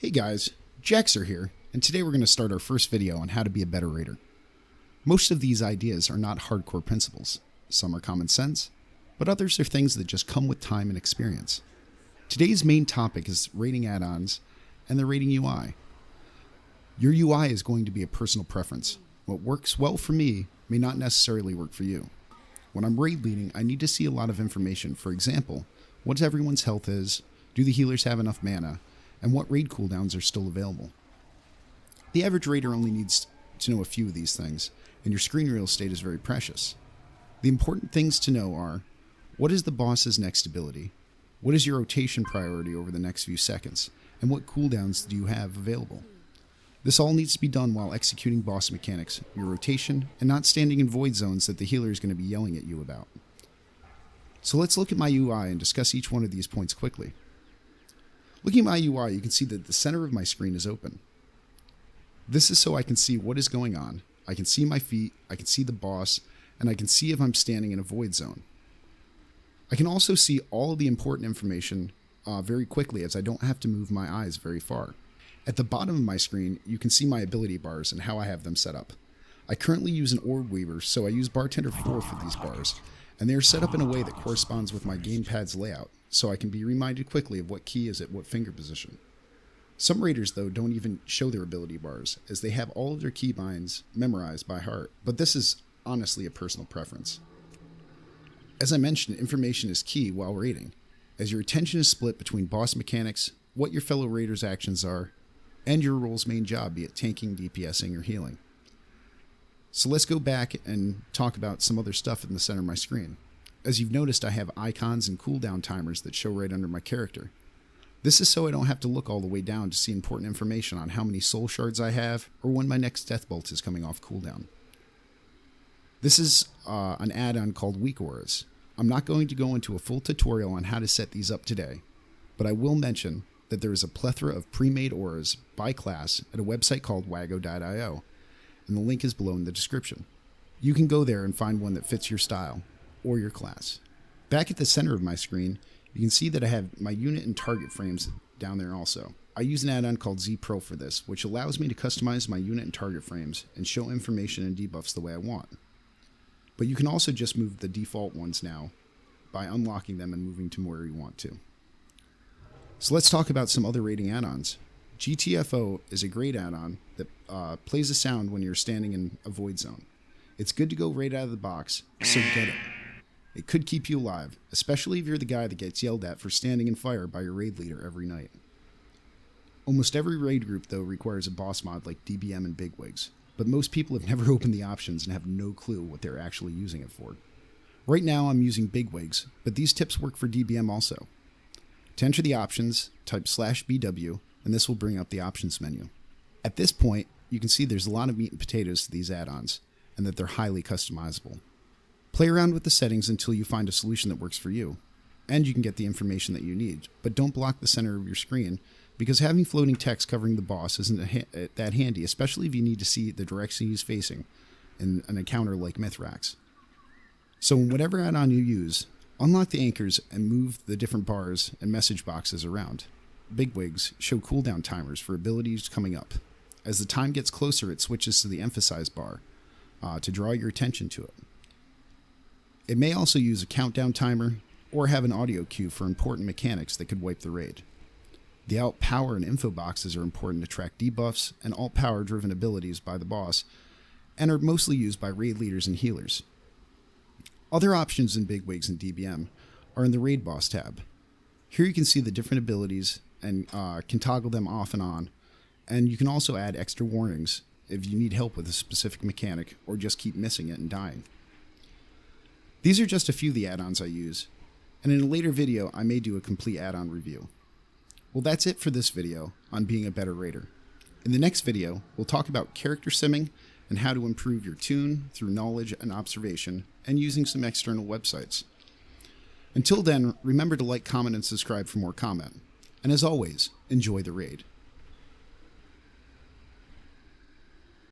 Hey guys, Jaxscer here, and today we're going to start our first video on how to be a better raider. Most of these ideas are not hardcore principles. Some are common sense, but others are things that just come with time and experience. Today's main topic is raiding add-ons and the raiding UI. Your UI is going to be a personal preference. What works well for me may not necessarily work for you. When I'm raid leading, I need to see a lot of information. For example, what everyone's health is, do the healers have enough mana, and what raid cooldowns are still available. The average raider only needs to know a few of these things, and your screen real estate is very precious. The important things to know are, what is the boss's next ability? What is your rotation priority over the next few seconds? And what cooldowns do you have available? This all needs to be done while executing boss mechanics, your rotation, and not standing in void zones that the healer is going to be yelling at you about. So let's look at my UI and discuss each one of these points quickly. Looking at my UI, you can see that the center of my screen is open. This is so I can see what is going on. I can see my feet, I can see the boss, and I can see if I'm standing in a void zone. I can also see all of the important information very quickly, as I don't have to move my eyes very far. At the bottom of my screen, you can see my ability bars and how I have them set up. I currently use an Orb Weaver, so I use Bartender 4 for these bars, and they are set up in a way that corresponds with my gamepad's layout, so I can be reminded quickly of what key is at what finger position. Some raiders, though, don't even show their ability bars, as they have all of their keybinds memorized by heart, but this is honestly a personal preference. As I mentioned, information is key while raiding, as your attention is split between boss mechanics, what your fellow raiders' actions are, and your role's main job, be it tanking, DPSing, or healing. So let's go back and talk about some other stuff in the center of my screen. As you've noticed, I have icons and cooldown timers that show right under my character. This is so I don't have to look all the way down to see important information on how many soul shards I have or when my next death bolt is coming off cooldown. This is an add-on called Weak Auras. I'm not going to go into a full tutorial on how to set these up today, but I will mention that there is a plethora of pre-made auras by class at a website called wago.io, and the link is below in the description. You can go there and find one that fits your style or your class. Back at the center of my screen, you can see that I have my unit and target frames down there also. I use an add-on called Z Pro for this, which allows me to customize my unit and target frames and show information and debuffs the way I want. But you can also just move the default ones now by unlocking them and moving to where you want to. So let's talk about some other raiding add-ons. GTFO is a great add-on that plays a sound when you're standing in a void zone. It's good to go right out of the box, so get it. It could keep you alive, especially if you're the guy that gets yelled at for standing in fire by your raid leader every night. Almost every raid group, though, requires a boss mod like DBM and Bigwigs, but most people have never opened the options and have no clue what they're actually using it for. Right now I'm using Bigwigs, but these tips work for DBM also. To enter the options, type /BW, and this will bring up the options menu. At this point, you can see there's a lot of meat and potatoes to these add-ons, and that they're highly customizable. Play around with the settings until you find a solution that works for you, and you can get the information that you need, but don't block the center of your screen, because having floating text covering the boss isn't that handy, especially if you need to see the direction he's facing in an encounter like Mithrax. So in whatever add-on you use, unlock the anchors and move the different bars and message boxes around. Bigwigs show cooldown timers for abilities coming up. As the time gets closer, it switches to the emphasize bar to draw your attention to it. It may also use a countdown timer or have an audio cue for important mechanics that could wipe the raid. The alt power and info boxes are important to track debuffs and alt power driven abilities by the boss, and are mostly used by raid leaders and healers. Other options in Bigwigs and DBM are in the raid boss tab. Here you can see the different abilities and can toggle them off and on, and you can also add extra warnings if you need help with a specific mechanic or just keep missing it and dying. These are just a few of the add-ons I use, and in a later video I may do a complete add-on review. Well, that's it for this video on being a better raider. In the next video, we'll talk about character simming and how to improve your tune through knowledge and observation and using some external websites. Until then, remember to like, comment, and subscribe for more comment. And as always, enjoy the raid.